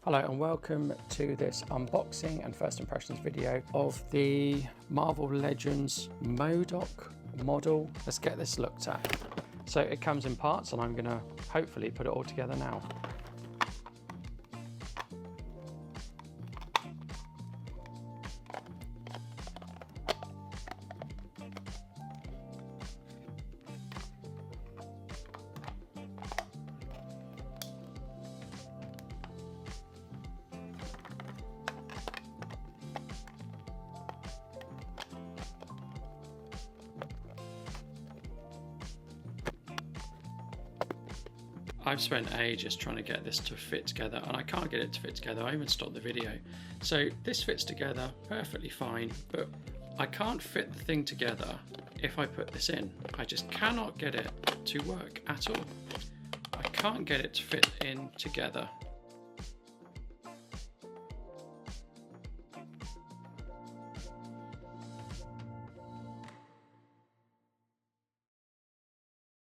Hello and welcome to this unboxing and first impressions video of the Marvel Legends MODOK model. Let's get this looked at. So it comes in parts and I'm going to hopefully put it all together now. I've spent ages trying to get this to fit together and I can't get it to fit together. I even stopped the video. So this fits together perfectly fine, but I can't fit the thing together if I put this in. I just cannot get it to work at all. I can't get it to fit in together